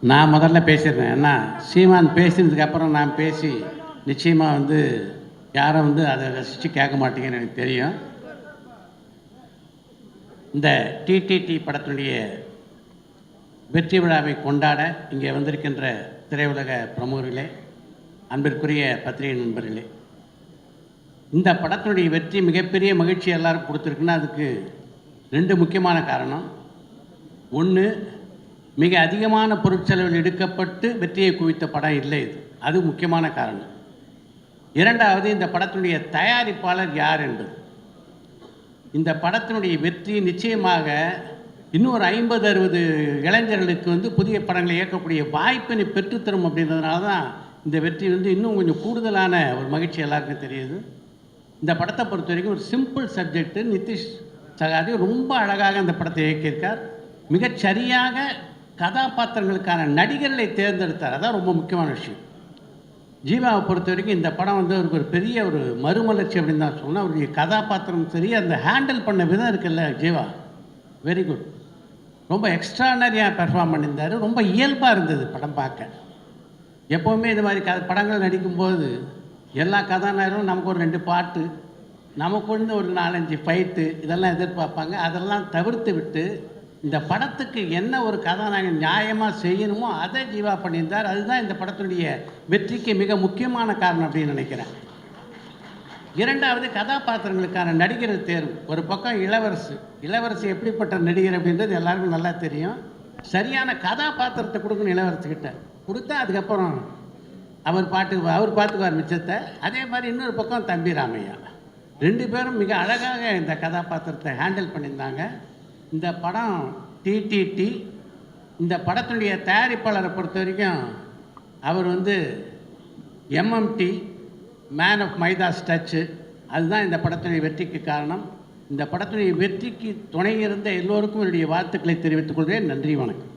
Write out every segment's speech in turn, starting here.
நான் முதல்ல பேசிடுறேன். ஏன்னா சீமான் பேசினதுக்கப்புறம் நான் பேசி நிச்சயமாக யாரும் அதை ரசித்து கேட்க மாட்டீங்கன்னு எனக்கு தெரியும். இந்த டிடிடி படத்தினுடைய வெற்றி விழாவை கொண்டாட இங்கே வந்திருக்கின்ற திரையுலக பிரமுகர்களே, அன்பிற்குரிய பத்திரிகை நண்பர்களே, இந்த படத்தினுடைய வெற்றி மிகப்பெரிய மகிழ்ச்சி எல்லாரும் கொடுத்துருக்குன்னா அதுக்கு 2 முக்கியமான காரணம். ஒன்று, மிக அதிகமான பொருட்செலவில் எடுக்கப்பட்டு வெற்றியை குவித்த படம் இல்லை, அது முக்கியமான காரணம். 2வது, இந்த படத்தினுடைய தயாரிப்பாளர் யார் என்பது. இந்த படத்தினுடைய வெற்றி நிச்சயமாக இன்னொரு 50-60 இளைஞர்களுக்கு புதிய படங்களை இயக்கக்கூடிய வாய்ப்பினை பெற்றுத்தரும். அப்படின்றதுனால தான் இந்த வெற்றி இன்னும் கொஞ்சம் கூடுதலான ஒரு மகிழ்ச்சி எல்லாருக்கும் தெரியுது. இந்த படத்தை பொறுத்த வரைக்கும் ஒரு சிம்பிள் சப்ஜெக்ட். நிதிஷ் சகாதி ரொம்ப அழகாக அந்த படத்தை இயக்கியிருக்கார். மிகச்சரியாக கதாபாத்திரங்களுக்கான நடிகர்களை தேர்ந்தெடுத்தார். அதான் ரொம்ப முக்கியமான விஷயம். ஜீவாவை பொறுத்த வரைக்கும் இந்த படம் அவருக்கு ஒரு பெரிய ஒரு மறுமலர்ச்சி அப்படின்னு தான் சொன்னால். அவருடைய கதாபாத்திரம் சரி, அந்த ஹேண்டில் பண்ண விதம் இருக்குல்ல, ஜீவா வெரி குட். ரொம்ப எக்ஸ்ட்ரானரியாக பெர்ஃபார்ம் பண்ணியிருந்தார். ரொம்ப இயல்பாக இருந்தது படம் பார்க்க. எப்போவுமே இது மாதிரி படங்கள் நடிக்கும்போது எல்லா கதாநாயகரும் நமக்கு ஒரு 2 பாட்டு, நமக்கு ஒரு 4-5 ஃபைட்டு இதெல்லாம் எதிர்பார்ப்பாங்க. அதெல்லாம் தவிர்த்து விட்டு இந்த படத்துக்கு என்ன ஒரு கதாநாயகன் நியாயமாக செய்யணுமோ அதை ஜீவா பண்ணியிருந்தார். அதுதான் இந்த படத்தினுடைய வெற்றிக்கு மிக முக்கியமான காரணம் அப்படின்னு நினைக்கிறேன். 2வது, கதாபாத்திரங்களுக்கான நடிகர் தேர்வு. ஒரு பக்கம் இளவரசி எப்படிப்பட்ட நடிகர் அப்படின்றது எல்லாருக்கும் நல்லா தெரியும். சரியான கதாபாத்திரத்தை கொடுக்கணும் இளவரசிக்கிட்ட. கொடுத்தா அதுக்கப்புறம் அவர் பார்த்துக்குவார் மிச்சத்தை. அதே மாதிரி இன்னொரு பக்கம் தம்பி ராமையா, 2 பேரும் மிக அழகாக இந்த கதாபாத்திரத்தை ஹேண்டில் பண்ணியிருந்தாங்க. இந்த படம் டிடிடி. இந்த படத்தினுடைய தயாரிப்பாளரை பொறுத்த வரைக்கும் அவர் M M D, man of Midas touch. அதுதான் இந்த படத்தினுடைய வெற்றிக்கு காரணம். இந்த படத்தினுடைய வெற்றிக்கு துணை இருந்த எல்லோருக்கும் என்னுடைய வாழ்த்துக்களை தெரிவித்துக் கொள்கிறேன். நன்றி, வணக்கம்.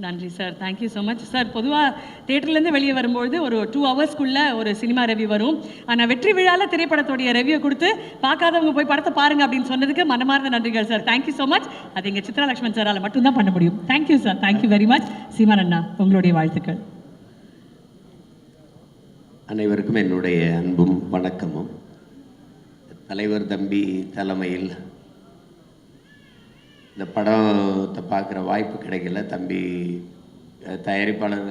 நன்றி sir, thank you so much sir. பொதுவாக தேட்டர்லேருந்து வெளியே வரும்பொழுது ஒரு 2 ஹவர்ஸ்க்குள்ளே ஒரு சினிமா ரெவ்யூ வரும். ஆனால் வெற்றி விழாவில் திரைப்படத்துடைய ரெவ்யூ கொடுத்து பார்க்காதவங்க போய் படத்தை பாருங்கள் அப்படின்னு சொன்னதுக்கு மனமார்ந்த நன்றிகள் சார். Thank you so much. அது எங்கள் சித்ரா லக்ஷ்மன் சாரால் மட்டும்தான் பண்ண முடியும். Thank you sir, thank you very much. Seeman அண்ணா, உங்களுடைய வாழ்த்துக்கள். அனைவருக்கும் என்னுடைய அன்பும் வணக்கமும். தலைவர் தம்பி தலைமையில் இந்த படத்தை பார்க்குற வாய்ப்பு கிடைக்கல. தம்பி தயாரிப்பாளர்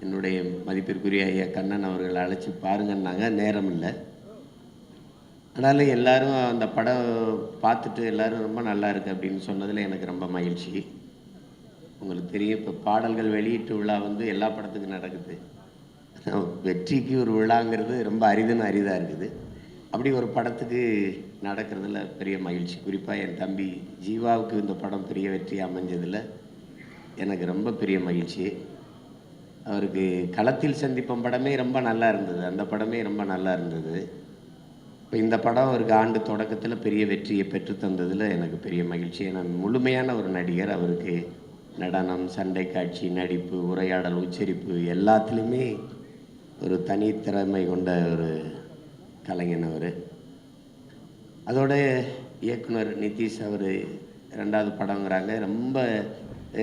என்னுடைய மதிப்பிற்குரிய ஐயா கண்ணன் அவர்கள் அழைச்சி பாருங்கன்னாங்க. நேரம் இல்லை. ஆனாலும் எல்லோரும் அந்த படம் பார்த்துட்டு எல்லோரும் ரொம்ப நல்லா இருக்குது அப்படின்னு சொன்னதில் எனக்கு ரொம்ப மகிழ்ச்சி. உங்களுக்கு தெரியும், இப்போ பாடல்கள் வெளியீட்டு விழா எல்லா படத்துக்கும் நடக்குது. வெற்றிக்கு ஒரு விழாங்கிறது ரொம்ப அரிதாக இருக்குது. அப்படி ஒரு படத்துக்கு நடக்கிறதுல பெரிய மகிழ்ச்சி. குறிப்பாக என் தம்பி ஜீவாவுக்கு இந்த படம் பெரிய வெற்றி அமைஞ்சதில் எனக்கு ரொம்ப பெரிய மகிழ்ச்சி. அவருக்கு களத்தில் சந்திப்போம் படமே ரொம்ப நல்லா இருந்தது. அந்த படமே ரொம்ப நல்லா இருந்தது. இப்போ இந்த படம் அவருக்கு ஆண்டு தொடக்கத்தில் பெரிய வெற்றியை பெற்று தந்ததில் எனக்கு பெரிய மகிழ்ச்சி. ஏன்னா முழுமையான ஒரு நடிகர். அவருக்கு நடனம், சண்டை காட்சி, நடிப்பு, உரையாடல், உச்சரிப்பு எல்லாத்துலேயுமே ஒரு தனித்திறமை கொண்ட ஒரு கலைஞன் அவர். அதோட இயக்குனர் நிதிஷ் அவர் 2வது படங்கிறாங்க. ரொம்ப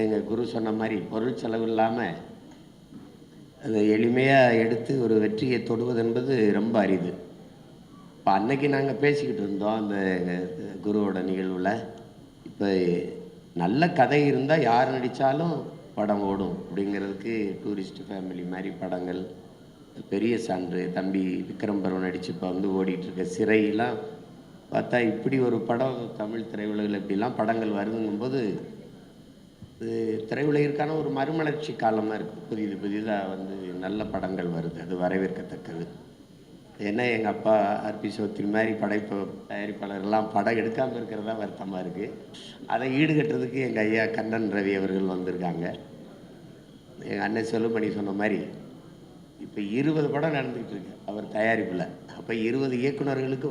எங்கள் குரு சொன்ன மாதிரி பொருள் செலவு இல்லாமல் அதை எளிமையாக எடுத்து ஒரு வெற்றியை தொடுவது என்பது ரொம்ப அரிது. இப்போ அன்னைக்கு நாங்கள் பேசிக்கிட்டு இருந்தோம் அந்த குருவோட நிகழ்வில். இப்போ நல்ல கதை இருந்தால் யார் நடித்தாலும் படம் ஓடும் அப்படிங்கிறதுக்கு டூரிஸ்ட் ஃபேமிலி மாதிரி படங்கள் பெரிய சான்று. தம்பி விக்ரம் பருவம் நடித்து இப்போ ஓடிட்டுருக்க சிறையெல்லாம் பார்த்தா இப்படி ஒரு படம் தமிழ் திரையுலகில் இப்படிலாம் படங்கள் வருதுங்கும்போது திரையுலகிற்கான ஒரு மறுமலர்ச்சி காலமாக இருக்குது. புதிதாக நல்ல படங்கள் வருது. அது வரவேற்கத்தக்கது. ஏன்னா எங்கள் அப்பா ஆர்பி சௌத்ரி மாதிரி தயாரிப்பாளர்லாம் படம் எடுக்காமல் இருக்கிறதா வருத்தமாக இருக்குது. அதை ஈடுகட்டுறதுக்கு எங்கள் ஐயா கண்ணன் ரவி அவர்கள் வந்திருக்காங்க. எங்கள் அண்ணன் செல்லுமணி சொன்ன மாதிரி இப்போ 20 படம் நடந்துக்கிட்டு இருக்கு அவர் தயாரிப்பில். அப்போ 20 இயக்குநர்களுக்கு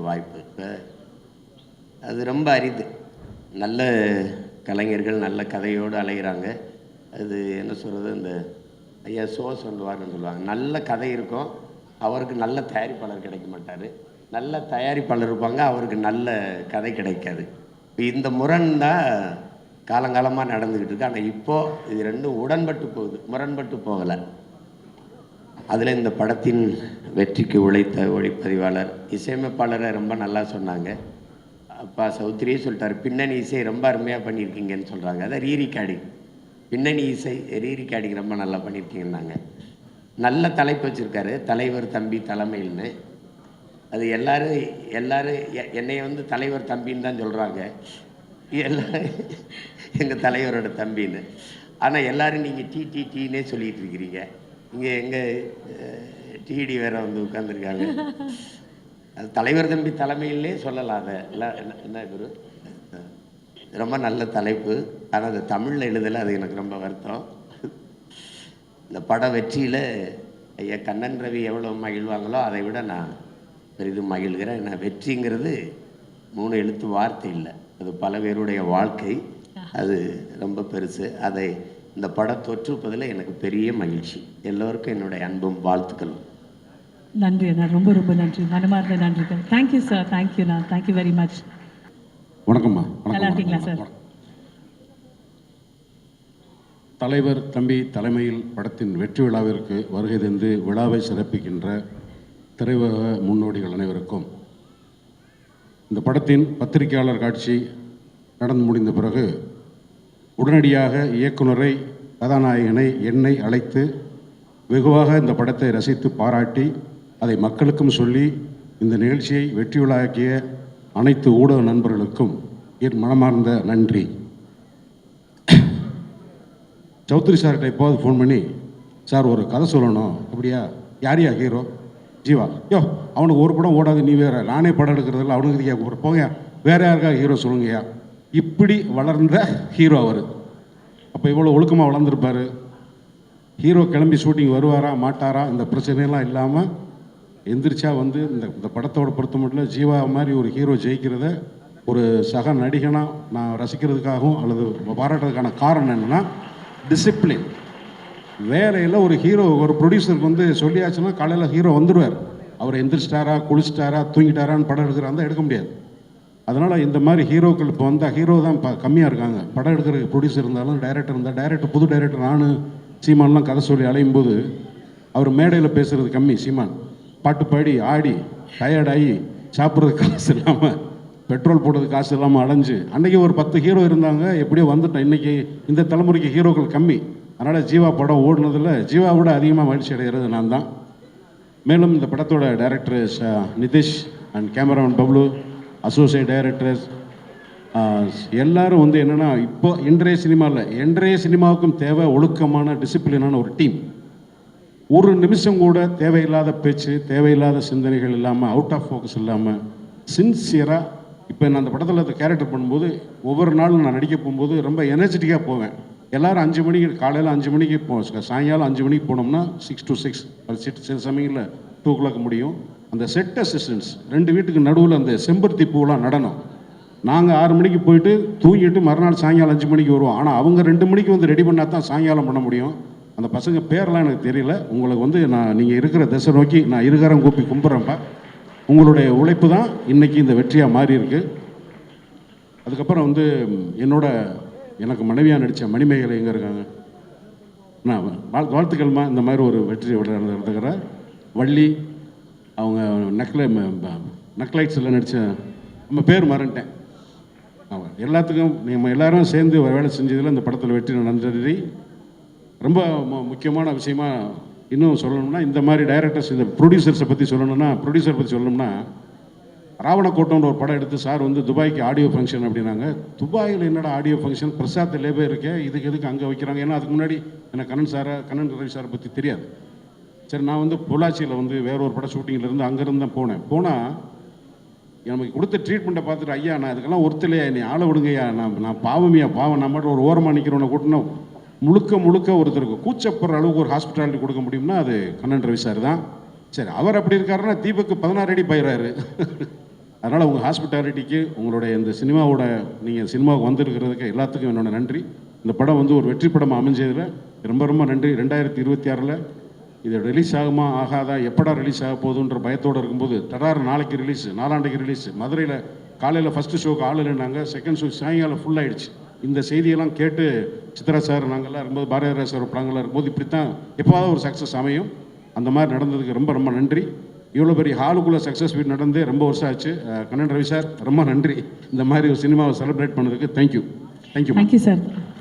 வாய்ப்பு. இப்போ அது ரொம்ப அரிது. நல்ல கலைஞர்கள் நல்ல கதையோடு அலைகிறாங்க. அது என்ன சொல்கிறது, இந்த ஐயா சொல்லுவார்னு சொல்லுவாங்க. நல்ல கதை இருக்கும், அவருக்கு நல்ல தயாரிப்பாளர் கிடைக்க மாட்டார். நல்ல தயாரிப்பாளர் இருப்பாங்க, அவருக்கு நல்ல கதை கிடைக்காது. இந்த முரண் தான் காலங்காலமாக நடந்துக்கிட்டு இருக்கு. ஆனால் இப்போது இது ரெண்டும் உடன்பட்டு போகுது, முரண்பட்டு போகலை. அதில் இந்த படத்தின் வெற்றிக்கு உழைத்த ஒளிப்பதிவாளர், இசையமைப்பாளரை ரொம்ப நல்லா சொன்னாங்க. அப்பா சௌத்ரியே சொல்லிட்டார், பின்னணி இசை ரொம்ப அருமையாக பண்ணியிருக்கீங்கன்னு சொல்கிறாங்க. அதை ரீரிகார்டிங், பின்னணி இசை ரீரிகார்டிங் ரொம்ப நல்லா பண்ணியிருக்கீங்கன்னாங்க. நல்ல தலைப்பு வச்சுருக்காரு, தலைவர் தம்பி தலைமையில்னு. அது எல்லாரும் என்னை வந்து தலைவர் தம்பின்னு தான் சொல்கிறாங்க, எல்லோரும் எங்கள் தலைவரோட தம்பின்னு. ஆனால் எல்லோரும் நீங்கள் டீனே சொல்லிகிட்டு இருக்கிறீங்க. இங்கே எங்கள் டிடி வேற வந்து உட்காந்துருக்காங்க. அது தலைவர் தம்பி தலைமையிலே சொல்லலாம். அதை என்ன குரு, ரொம்ப நல்ல தலைப்பு. ஆனால் அது தமிழில் எழுதலை, அது எனக்கு ரொம்ப வருத்தம். இந்த பட வெற்றியில் ஐயா கண்ணன் ரவி எவ்வளோ மகிழ்வாங்களோ அதை விட நான் பெரிதும் மகிழ்கிறேன். நான் வெற்றிங்கிறது 3 எழுத்து வார்த்தை இல்லை, அது பல பேருடைய வாழ்க்கை. அது ரொம்ப பெருசு. அதை இந்த படம் தொற்றுப்பதில் எனக்கு பெரிய மகிழ்ச்சி. எல்லோருக்கும் என்னுடைய அன்பும் வாழ்த்துக்களும். நன்றி அண்ணா, ரொம்ப ரொம்ப நன்றி, மனமார்ந்த நன்றிகள். தேங்க்யூ சார், தேங்க்யூண்ணா, தேங்க்யூ வெரி மச். வணக்கம்மா. நல்லா இருக்கீங்களா சார்? தலைவர் தம்பி தலைமையில் படத்தின் வெற்றி விழாவிற்கு வருகை தந்து விழாவை சிறப்பிக்கின்ற திரையுலக முன்னோடிகள் அனைவருக்கும், இந்த படத்தின் பத்திரிகையாளர் காட்சி நடந்து முடிந்த பிறகு உடனடியாக இயக்குனரை, கதாநாயகனை, என்னை அழைத்து வெகுவாக இந்த படத்தை ரசித்து பாராட்டி அதை மக்களுக்கும் சொல்லி இந்த நிகழ்ச்சியை வெற்றி விழாக்கிய அனைத்து ஊடக நண்பர்களுக்கும் என் மனமார்ந்த நன்றி. சௌத்ரி சார்கிட்ட எப்போது ஃபோன் பண்ணி, சார் ஒரு கதை சொல்லணும். அப்படியா, யாரையா ஹீரோ? ஜீவா. யோ அவனுக்கு ஒரு படம் ஓடாது, நீ வேற, நானே படம் எடுக்கிறதில்ல, அவனுக்கு இதுக்கே கூப்பிட்ற, போங்க வேற யாருக்கா ஹீரோ சொல்லுங்கய்யா. இப்படி வளர்ந்த ஹீரோ அவர். அப்போ இவ்வளோ ஒழுக்கமாக வளர்ந்துருப்பார். ஹீரோ கிளம்பி ஷூட்டிங் வருவாரா மாட்டாரா இந்த பிரச்சனையெல்லாம் இல்லாமல் எந்திரிச்சா வந்து இந்த படத்தோட பொறுத்த மட்டும் ஜீவா மாதிரி ஒரு ஹீரோ ஜெயிக்கிறத ஒரு சக நடிகனாக நான் ரசிக்கிறதுக்காகவும் அல்லது பாராட்டுறதுக்கான காரணம் என்னென்னா டிசிப்ளின். வேலையில் ஒரு ஹீரோ, ஒரு ப்ரொடியூசருக்கு வந்து சொல்லியாச்சுன்னா காலையில் ஹீரோ வந்துடுவார். அவர் எந்திரிச்சிட்டாரா, குளிச்சிட்டாரா, தூங்கிட்டாரான்னு படம் எடுக்கிறாருந்தா எடுக்க முடியாது. அதனால் இந்த மாதிரி ஹீரோக்கள் இப்போ வந்தால் ஹீரோ தான் கம்மியாக இருக்காங்க. படம் எடுக்கிறதுக்கு ப்ரொடியூசர் இருந்தாலும் டைரக்டர் இருந்தால், டைரக்டர் புது டைரக்டர் நான் சீமான்லாம் கதை சொல்லி அலையும் போது அவர் மேடையில் பேசுகிறது கம்மி. சீமான் பாட்டு பாடி ஆடி டயர்டாகி சாப்பிட்றதுக்கு காசு இல்லாமல், பெட்ரோல் போடுறதுக்கு காசு இல்லாமல் அலைஞ்சு, அன்றைக்கி ஒரு 10 ஹீரோ இருந்தாங்க, எப்படியோ வந்துட்டோம். இன்றைக்கி இந்த தலைமுறைக்கு ஹீரோக்கள் கம்மி. அதனால் ஜீவா படம் ஓடுனதில் ஜீவாவோட அதிகமாக மகிழ்ச்சி அடைகிறது நான் தான். மேலும் இந்த படத்தோட director Nitish and cameraman Bablu, associate directors எல்லாரும் வந்து என்னென்னா, இப்போ இன்றைய சினிமாவுக்கும் தேவை ஒழுக்கமான டிசிப்ளினான ஒரு டீம். ஒரு நிமிஷம் கூட தேவையில்லாத பேச்சு, தேவையில்லாத சிந்தனைகள் இல்லாமல், அவுட் ஆஃப் ஃபோக்கஸ் இல்லாமல் சின்சியராக. இப்போ நான் அந்த படத்தில் கேரக்டர் பண்ணும்போது ஒவ்வொரு நாளும் நான் நடிக்க போகும்போது ரொம்ப எனர்ஜெட்டிக்காக போவேன். எல்லோரும் 5 மணிக்கு, காலையில் 5 மணிக்கு சாயங்காலம் 5 மணிக்கு போனோம்னா 6 to 6 சில சமயங்களில் 2 o'clock முடியும். அந்த செட் அசிஸ்டன்ஸ் 2 வீட்டுக்கு நடுவில் அந்த செம்பருத்தி பூவெலாம் நடனம். நாங்கள் 6 மணிக்கு போயிட்டு தூங்கிட்டு மறுநாள் சாயங்காலம் 5 மணிக்கு வருவோம். ஆனால் அவங்க 2 மணிக்கு வந்து ரெடி பண்ணால் தான் சாயங்காலம் பண்ண முடியும். அந்த பசங்க பேரெலாம் எனக்கு தெரியல. உங்களுக்கு வந்து நீங்கள் இருக்கிற திசை நோக்கி நான் இருகரம் கூப்பி கும்பிட்றேன்ப்பா. உங்களுடைய உழைப்பு தான் இன்றைக்கி இந்த வெற்றியாக மாறி இருக்கு. அதுக்கப்புறம் வந்து எனக்கு மனைவியாக நடித்த மணிமேகலை எங்கே இருக்காங்க? நான் வாழ்த்துக்கள்மா. இந்த மாதிரி ஒரு வெற்றி நடந்துக்கிற வள்ளி, அவங்க நக்லைட்ஸில் நடித்த, நம்ம பேர் மறந்துட்டேன். எல்லாத்துக்கும் நம்ம எல்லாரும் சேர்ந்து வேலை செஞ்சதில் இந்த படத்தில் வெற்றி நடந்தது. ரொம்ப முக்கியமான விஷயமா இன்னும் சொல்லணும்னா, இந்த மாதிரி டைரக்டர்ஸ், இந்த ப்ரொடியூசர்ஸை பற்றி சொல்லணும்னா ராவணக்கோட்டம்ன்ற ஒரு படம் எடுத்து சார் வந்து துபாய்க்கு ஆடியோ ஃபங்க்ஷன் அப்படின்னாங்க. துபாயில் என்னடா ஆடியோ ஃபங்க்ஷன், பிரசாத் லேபே இருக்கே, இதுக்கு எதுக்கு அங்கே வைக்கிறாங்க? ஏன்னா அதுக்கு முன்னாடி எனக்கு கண்ணன் ரவி சாரை பற்றி தெரியாது. சரி, நான் வந்து பொள்ளாச்சியில் வந்து வேற ஒரு படம் ஷூட்டிங்கில் இருந்து அங்கேருந்து தான் போனால் நமக்கு கொடுத்த ட்ரீட்மெண்ட்டை பார்த்துட்டு, ஐயா நான் இதுக்கெல்லாம் ஒருத்தலையா, நீ ஆளை விடுங்கய்யா, நான் பாவம், நான் மட்டும் ஒரு ஓரமாக நிற்கிறவனை கூட்டினா முழுக்க ஒருத்தருக்கு கூச்சப்படுற அளவுக்கு ஒரு ஹாஸ்பிட்டாலிட்டி கொடுக்க முடியும்னா அது கண்ணன் ரவி சார் தான். சரி, அவர் அப்படி இருக்காருன்னா தீபக்கு 16 அடி போயிடுறாரு. அதனால் உங்கள் ஹாஸ்பிட்டாலிட்டிக்கு, உங்களுடைய இந்த சினிமாவோட, நீங்கள் சினிமாவுக்கு வந்திருக்கிறதுக்கு எல்லாத்துக்கும் என்னோட நன்றி. இந்த படம் வந்து ஒரு வெற்றி படமாக அமைஞ்சதில் ரொம்ப நன்றி. 2026 இது ரிலீஸ் ஆகுமா ஆகாதா, எப்படா ரிலீஸ் ஆக போகுதுன்ற பயத்தோடு இருக்கும்போது நாளைக்கு ரிலீஸ், 4 ரிலீஸ். மதுரையில் காலையில் ஃபஸ்ட்டு ஷோக்கு ஆள் இல்லைன்னாங்க, செகண்ட் ஷோ சாயங்காலம் ஃபுல்லாகிடுச்சு. இந்த செய்தியெல்லாம் கேட்டு சித்ரா சார் நாங்கள்லாம் இருக்கும்போது பாரதிராஜ் சார் படங்கள்லாம் இருக்கும்போது இப்படி தான் எப்போவாவது ஒரு சக்ஸஸ் அமையும். அந்த மாதிரி நடந்ததுக்கு ரொம்ப ரொம்ப நன்றி. இவ்வளோ பெரிய ஹாலுக்குள்ளே சக்ஸஸ் மீட் நடந்து ரொம்ப வருஷம் ஆச்சு. கண்ணன் ரவி சார் ரொம்ப நன்றி இந்த மாதிரி ஒரு சினிமாவை செலிப்ரேட் பண்ணதுக்கு. Thank you thank you sir.